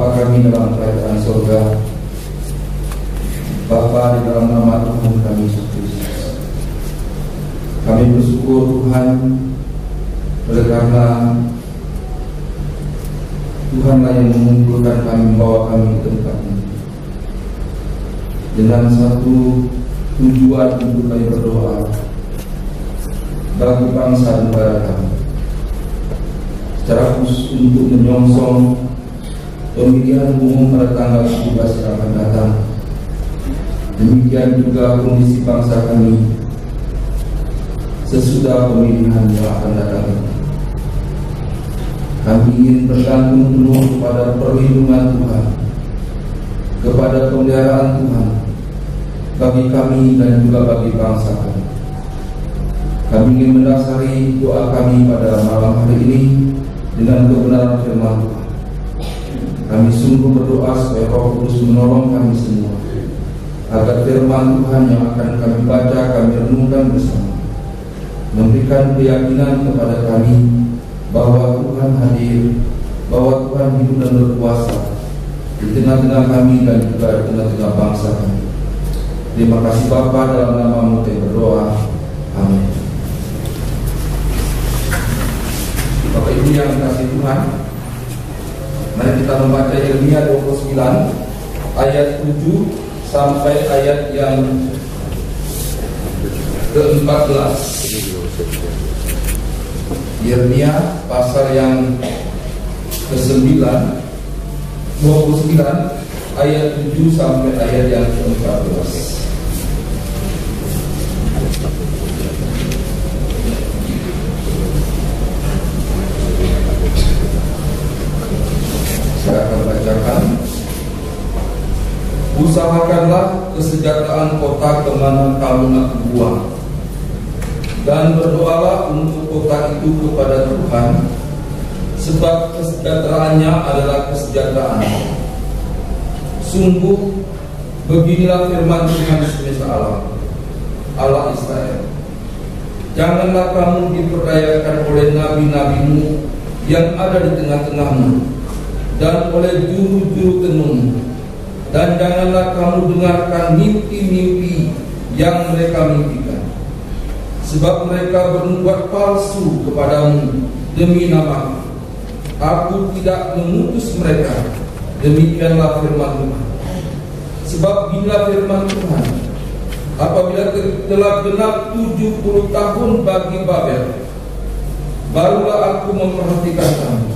Bapa kami dalam kerajaan surga, Bapa di dalam nama Tuhan kami Yesus Kristus, kami bersyukur Tuhan oleh karena Tuhanlah yang mengumpulkan kami, membawa kami ke tempat ini dengan satu tujuan untuk kami berdoa bagi bangsa dan negara kami, secara khusus untuk menyongsong pemilihan umum pada tanggal 17 yang akan datang. Demikian juga kondisi bangsa kami sesudah pemilihan yang akan datang. Kami ingin bergantung penuh kepada perlindungan Tuhan, kepada pemeliharaan Tuhan bagi kami dan juga bagi bangsa kami. Kami ingin mendasari doa kami pada malam hari ini dengan kebenaran firman Tuhan. Kami sungguh berdoa supaya Roh Kudus menolong kami semua, agar firman Tuhan yang akan kami baca, kami renungkan bersama, memberikan keyakinan kepada kami bahwa Tuhan hadir, bahwa Tuhan hidup dan berkuasa di tengah-tengah kami dan juga di tengah-tengah bangsa kami. Terima kasih Bapa, dalam nama-Mu kami berdoa. Amin. Bapak Ibu yang dikasihi Tuhan, mari kita membaca Yeremia 29 ayat 7 sampai ayat yang ke-14. Yeremia pasal yang ke-9, 29 ayat 7 sampai ayat yang ke-14. Saya akan bacakan. Usahakanlah kesejahteraan kota kemana kamu nak buang, dan berdoalah untuk kota itu kepada Tuhan, sebab kesejahteraannya adalah kesejahteraan. Sungguh beginilah firman Tuhan semesta alam, Allah Israel. Janganlah kamu diperdayakan oleh nabi-nabimu yang ada di tengah-tengahmu, dan oleh juru-juru tenung, dan janganlah kamu dengarkan mimpi-mimpi yang mereka mimpikan, sebab mereka bernubuat palsu kepadamu demi nama. Aku tidak mengutus mereka. Demikianlah firman Tuhan. Sebab bila firman Tuhan, apabila telah genap 70 tahun bagi Babel, barulah aku memperhatikan kamu.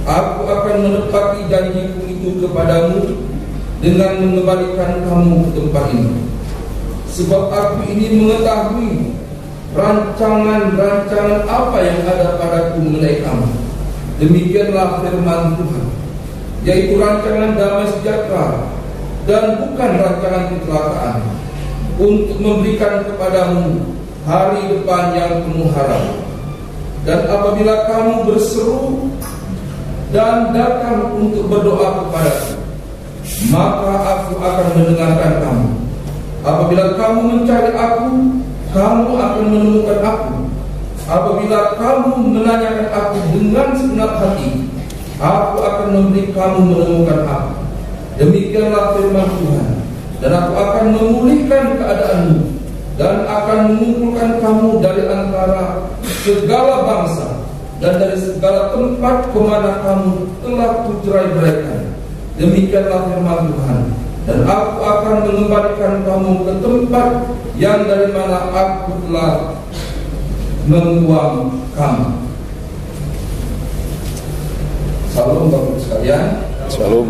Aku akan menepati janjiku itu kepadamu dengan mengembalikan kamu ke tempat ini. Sebab aku ini mengetahui rancangan-rancangan apa yang ada padaku mengenai kamu. Demikianlah firman Tuhan, yaitu rancangan damai sejahtera dan bukan rancangan kecelakaan, untuk memberikan kepadamu hari depan yang penuh harap. Dan apabila kamu berseru dan datang untuk berdoa kepadaku, maka aku akan mendengarkan kamu. Apabila kamu mencari aku, kamu akan menemukan aku. Apabila kamu menanyakan aku dengan segenap hati, aku akan memberi kamu menemukan aku. Demikianlah firman Tuhan. Dan aku akan memulihkan keadaanmu, dan akan mengumpulkan kamu dari antara segala bangsa dan dari segala tempat kemana kamu telah kucerai-beraikan. Demikianlah firman Tuhan. Dan aku akan mengembalikan kamu ke tempat yang dari mana aku telah membuang kamu. Salam Bapak Ibu sekalian. Salam.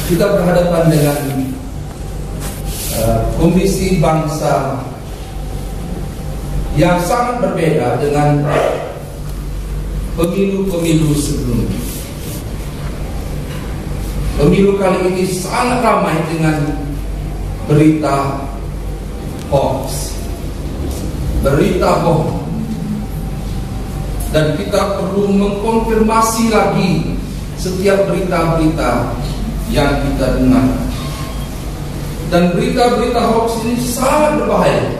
Kita berhadapan dengan kondisi bangsa yang sangat berbeda dengan pemilu-pemilu sebelumnya. Pemilu kali ini sangat ramai dengan berita hoax, berita bohong, dan kita perlu mengkonfirmasi lagi setiap berita-berita yang kita dengar. Dan berita-berita hoax ini sangat berbahaya,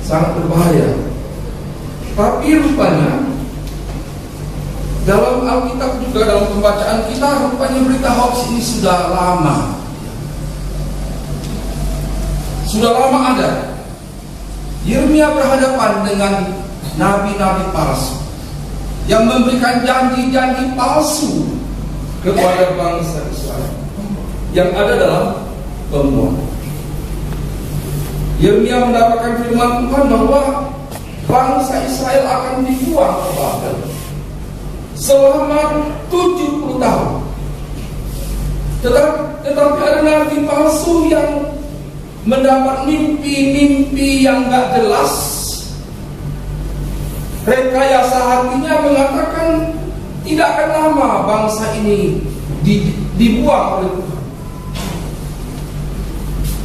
sangat berbahaya. Tapi rupanya dalam Alkitab juga dalam pembacaan kita, rupanya berita hoax ini sudah lama. Sudah lama ada. Yeremia berhadapan dengan nabi-nabi palsu yang memberikan janji-janji palsu kepada bangsa Israel yang ada dalam pembuangan. Yeremia mendapatkan firman Tuhan bahwa bangsa Israel akan dibuang ke Babel selama 70 tahun. Tetapi ada nabi palsu yang mendapat mimpi-mimpi yang gak jelas. Rekayasa hatinya mengatakan tidak akan lama bangsa ini dibuang oleh Tuhan.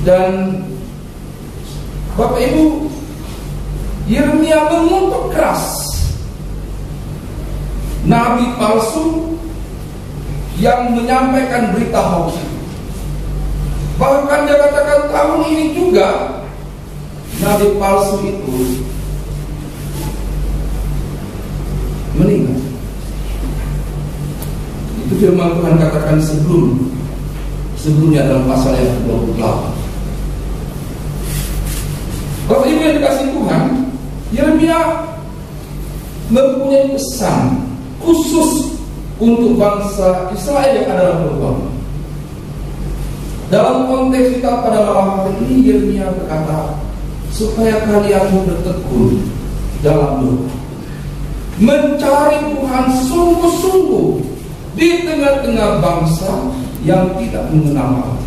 Dan Bapak Ibu, Yeremia mengutuk keras nabi palsu yang menyampaikan berita hoax. Bahkan dia katakan tahun ini juga nabi palsu itu meninggal. Itu firman Tuhan katakan sebelumnya dalam pasal yang 28. Bapak Ibu yang dikasih Tuhan, Yeremia mempunyai pesan khusus untuk bangsa Israel yang ada dalam pembuangan. Dalam konteks kita pada malam hari ini, Yeremia berkata supaya kalian bertekun dalam doa, mencari Tuhan sungguh-sungguh di tengah-tengah bangsa yang tidak mengenal Allah.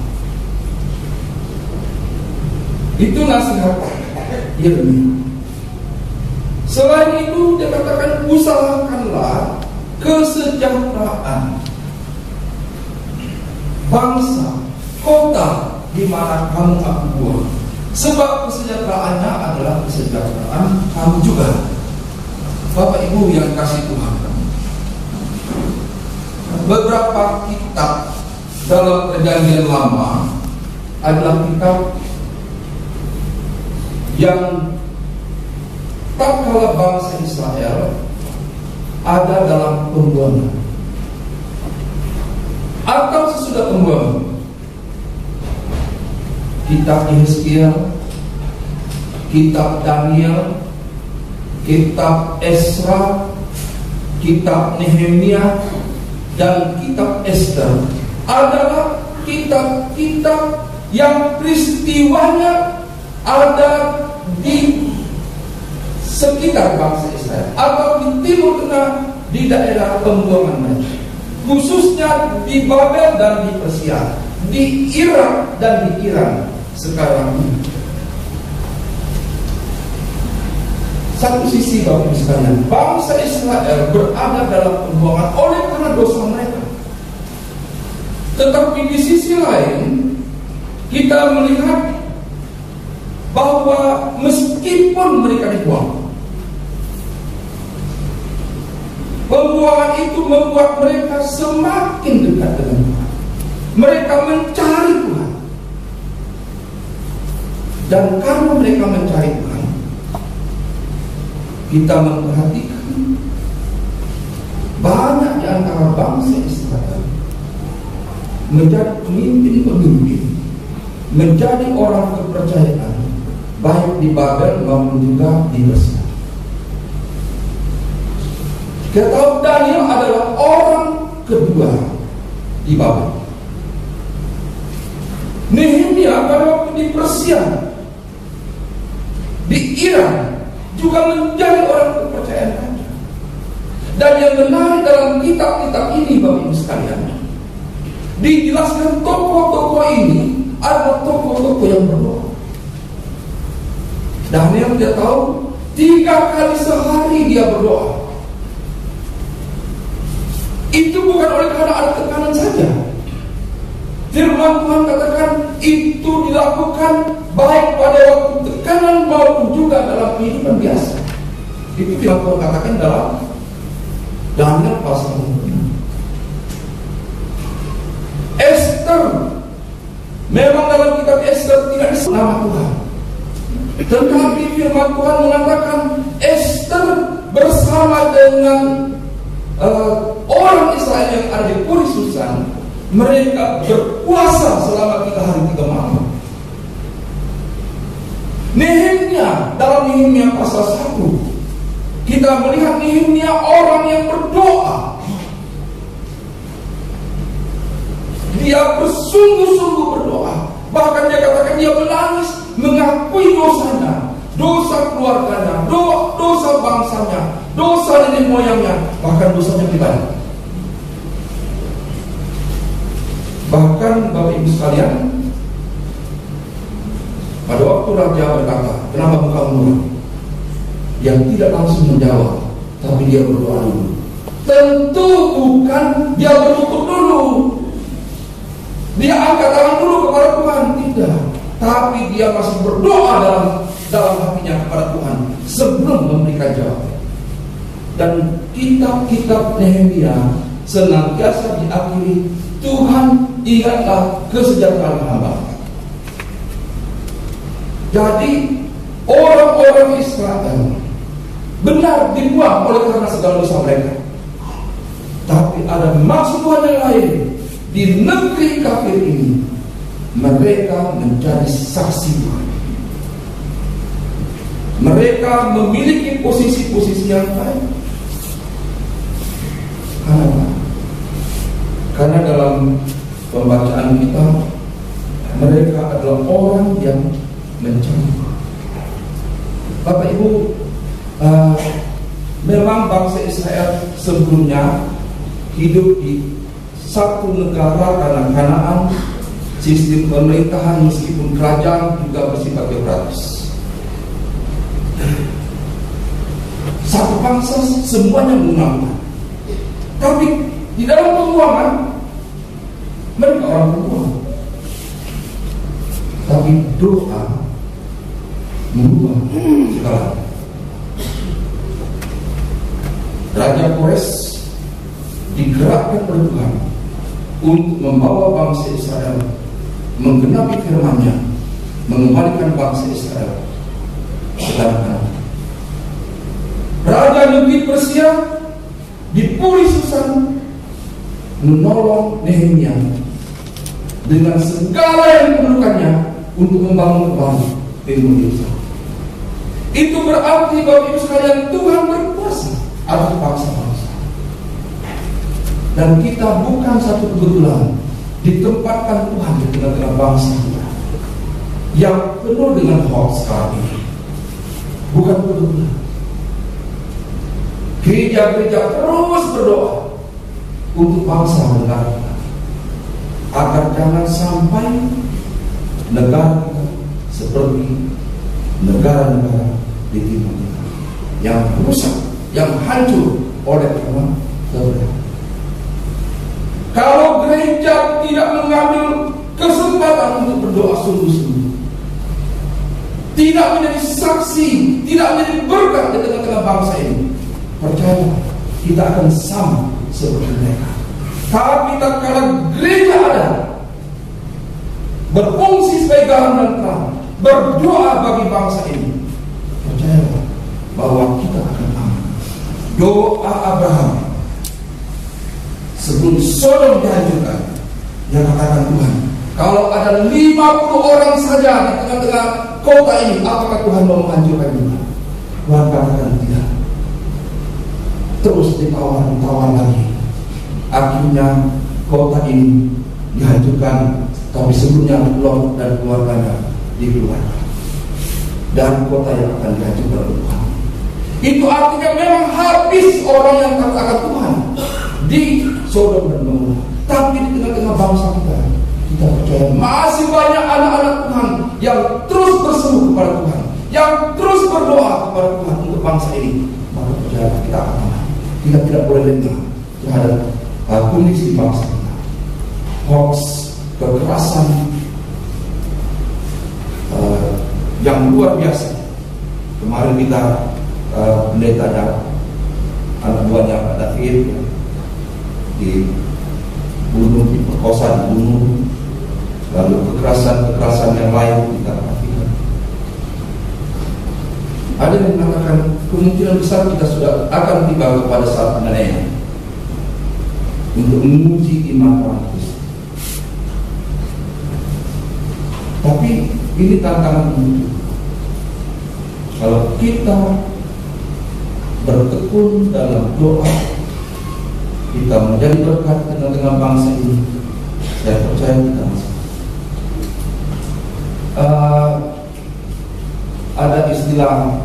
Itu nasihat Yeremia. Selain itu dia katakan, usahakanlah kesejahteraan bangsa, kota di mana kamu aku buang, sebab kesejahteraannya adalah kesejahteraan kamu juga. Bapak Ibu yang kasih Tuhan, beberapa kitab dalam Perjanjian Lama adalah kitab yang tatkala bangsa Israel ada dalam pembuangan atau sesudah pembuangan. Kitab Yeskiel, kitab Daniel, kitab Esra, kitab Nehemia, dan kitab Ester adalah kitab-kitab yang peristiwanya ada di sekitar bangsa Israel atau di Timur Tengah, di daerah pembuangan mereka, khususnya di Babel dan di Persia, di Irak dan di Iran sekarang ini. Satu sisi Bapak Ibu sekalian, bangsa Israel berada dalam pembuangan oleh karena dosa mereka. Tetapi di sisi lain kita melihat bahwa meskipun mereka dibuang, pembuangan itu membuat mereka semakin dekat dengan Tuhan. Mereka mencari Tuhan. Dan karena mereka mencari Tuhan, kita memperhatikan banyak di antara bangsa Israel menjadi pemimpin-pemimpin, menjadi orang kepercayaan, baik di Babel maupun juga di Persia. Kita tahu Daniel adalah orang kedua di Babel. Nehemia pada waktu di Persia, di Iran juga menjadi orang kepercayaan Anda. Dan yang menarik dalam kitab-kitab ini Bapak Ibu sekalian, dijelaskan tokoh-tokoh ini adalah tokoh-tokoh yang berdoa. Daniel dia tahu 3 kali sehari dia berdoa. Itu bukan oleh karena ada tekanan saja. Firman Tuhan katakan itu dilakukan baik pada waktu tekanan maupun juga dalam kehidupan biasa. Itu firman Tuhan katakan dalam Daniel pasal 6. Ester, memang dalam kitab Ester tidak disebut nama Tuhan, tetapi firman Tuhan mengatakan Ester bersama dengan orang Israel yang ada di Puri Susan, mereka berpuasa selama 3 hari 3 malam. Nehemia, dalam Nehemia pasal 1 kita melihat Nehemia orang yang berdoa. Dia bersungguh-sungguh berdoa. Bahkan dia katakan dia menangis, mengakui dosanya, dosa keluarganya, dosa bangsanya, dosa nenek moyangnya, bahkan dosanya pribadi. Bahkan Bapak Ibu sekalian, pada waktu raja berkata, kenapa engkau murah? Dia tidak langsung menjawab, tapi dia berdoa dulu. Tentu bukan dia berlutut dulu, dia angkat tangan dulu kepada Tuhan, tidak. Tapi dia masih berdoa dalam hatinya kepada Tuhan sebelum memberikan jawaban. Dan kitab-kitab Nehemia senantiasa diakhiri, Tuhan ingatlah kesejahteraan hamba. Jadi orang-orang Israel benar dibuang oleh karena segala dosa mereka. Tapi ada maksud Tuhan yang lain. Di negeri kafir ini mereka menjadi saksi Tuhan. Mereka memiliki posisi-posisi yang baik. Karena dalam pembacaan kita, mereka adalah orang yang mencari. Bapak Ibu, memang bangsa Israel sebelumnya hidup di satu negara karena Kanaan, sistem pemerintahan meskipun kerajaan juga bersifat teokratis. Satu bangsa semuanya mengenal. Tapi di dalam pembuangan mereka orang berbuang. Tapi doa mengubah segalanya. Raja Kores digerakkan oleh Tuhan untuk membawa bangsa Israel menggenapi firman-Nya, mengembalikan bangsa Israel ke tanah Kanaan. Raja negeri Persia di Puri Susan menolong Nehemia dengan segala yang diperlukannya untuk membangun kembali tempat Yerusalem. Itu berarti Bapak Ibu sekalian, Tuhan berkuasa atas bangsa-bangsa. Dan kita bukan satu kebetulan ditempatkan Tuhan di tengah-tengah bangsa kita yang penuh dengan hoax sekarang ini. Bukan kebetulan. Gereja-gereja terus berdoa untuk bangsa negara kita, agar jangan sampai negara kita seperti negara-negara di timur kita yang rusak, yang hancur oleh karena kebenaran. Kalau gereja tidak mengambil kesempatan untuk berdoa sungguh-sungguh, tidak menjadi saksi, tidak menjadi berkat di tengah-tengah bangsa ini, percaya kita akan sama seperti mereka. Tapi tak kala gereja ada, berfungsi sebagai garam dan terang, berdoa bagi bangsa ini, percayalah bahwa kita akan aman. Doa Abraham sebelum Sodom dihancurkan, dia katakan, Tuhan, kalau ada 50 orang saja di tengah-tengah kota ini, apakah Tuhan mau menghancurkan juga? Tuhan katakan tidak. Terus ditawar lagi. Akhirnya kota ini dihancurkan, tapi sebelumnya Lot dan keluarganya dikeluarkan. Dan kota yang akan dihancurkan oleh Tuhan. Itu artinya memang habis orang yang taat akan Tuhan di Sodom dan Gomora. Tapi di tengah-tengah bangsa kita percaya masih banyak anak-anak Tuhan yang terus berseru kepada Tuhan, yang terus berdoa kepada Tuhan untuk bangsa ini. Maka percaya kita akan aman. Kita tidak boleh lengah terhadap kondisi bangsa kita. Hoax, kekerasan yang luar biasa. Kemarin kita pendeta dan anak buahnya Pak David dibunuh, diperkosa, dibunuh, lalu kekerasan yang lain kita perhatikan. Ada yang mengatakan kemungkinan besar kita sudah akan tiba kepada saat penilaian untuk menguji iman orang Kristen. Tapi ini tantangan hidup. Kalau kita bertekun dalam doa, kita menjadi berkat di tengah bangsa ini, saya percaya kita masih. Ada istilah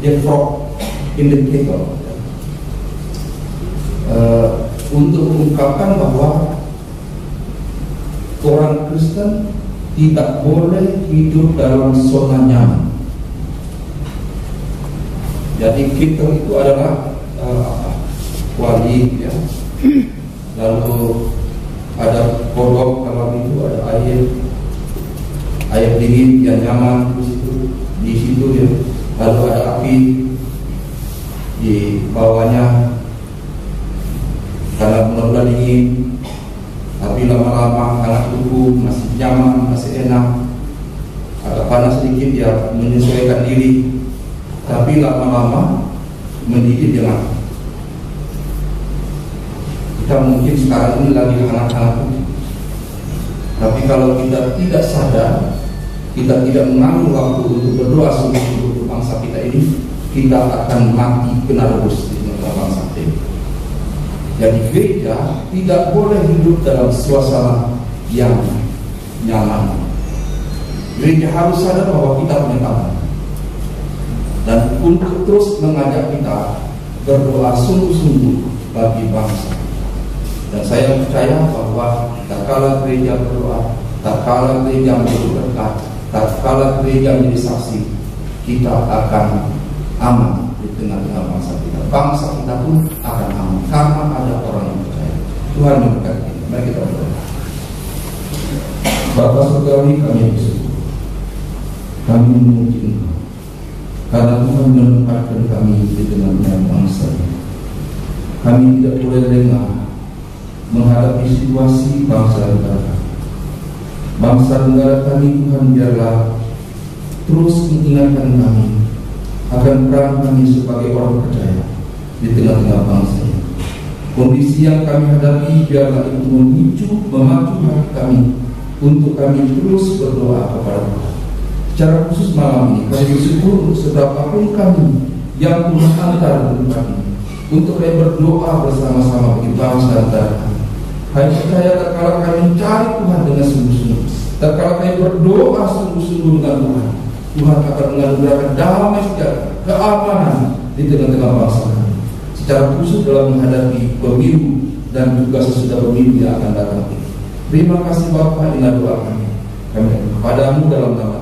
the frog indicator untuk mengungkapkan bahwa orang Kristen tidak boleh hidup dalam zona nyaman. Jadi kita itu adalah wali, ya. Lalu ada kodok, kalau itu ada air dingin yang nyaman di situ ya. Lalu ada api di bawahnya karena benar-benar dingin. Tapi lama-lama hangat tubuh, masih nyaman, masih enak. Agak panas sedikit ya, menyesuaikan diri. Tapi lama-lama mendidih dengan. Kita mungkin sekarang ini lagi hangat-hangat. Tapi kalau kita tidak sadar, kita tidak mengambil waktu untuk berdoa sungguh-sungguh untuk bangsa kita ini, kita akan mati kena rebus di tengah bangsa ini. Jadi gereja tidak boleh hidup dalam suasana yang nyaman. Gereja harus sadar bahwa kita punya Tuhan, dan untuk terus mengajak kita berdoa sungguh-sungguh bagi bangsa. Dan saya percaya bahwa tatkala gereja berdoa, tatkala gereja berberkat, tatkala gereja menjadi saksi, kita akan aman di tengah-tengah bangsa kita. Bangsa kita pun akan aman karena ada orang yang percaya. Tuhan memberkati kita. Mari kita berdoa. Bapa surgawi, kami bersyukur, kami memuji Engkau karena Tuhan menempatkan kami di tengah-tengah bangsa. Kami tidak boleh lengah menghadapi situasi bangsa negara. Bangsa negara kami, Tuhan, biarlah terus mengingatkan kami akan peran kami sebagai orang percaya di tengah-tengah bangsa ini. Kondisi yang kami hadapi biarlah itu memacu hati kami untuk kami terus berdoa kepada Tuhan. Secara khusus malam ini kami bersyukur untuk seberapapun kami yang Tuhan hantar di tempat ini untuk kami berdoa bersama-sama bagi bangsa negara kami. Kami percaya tatkala kami mencari Tuhan dengan sungguh-sungguh, tatkala kami berdoa sungguh-sungguh dengan Tuhan, Tuhan akan menganugerahkan damai sejahtera, keamanan di tengah-tengah bangsa kami. Secara khusus dalam menghadapi pemilu dan juga sesudah pemilu yang akan datang. Terima kasih Bapa, inilah doa kami. Kami kepadamu dalam nama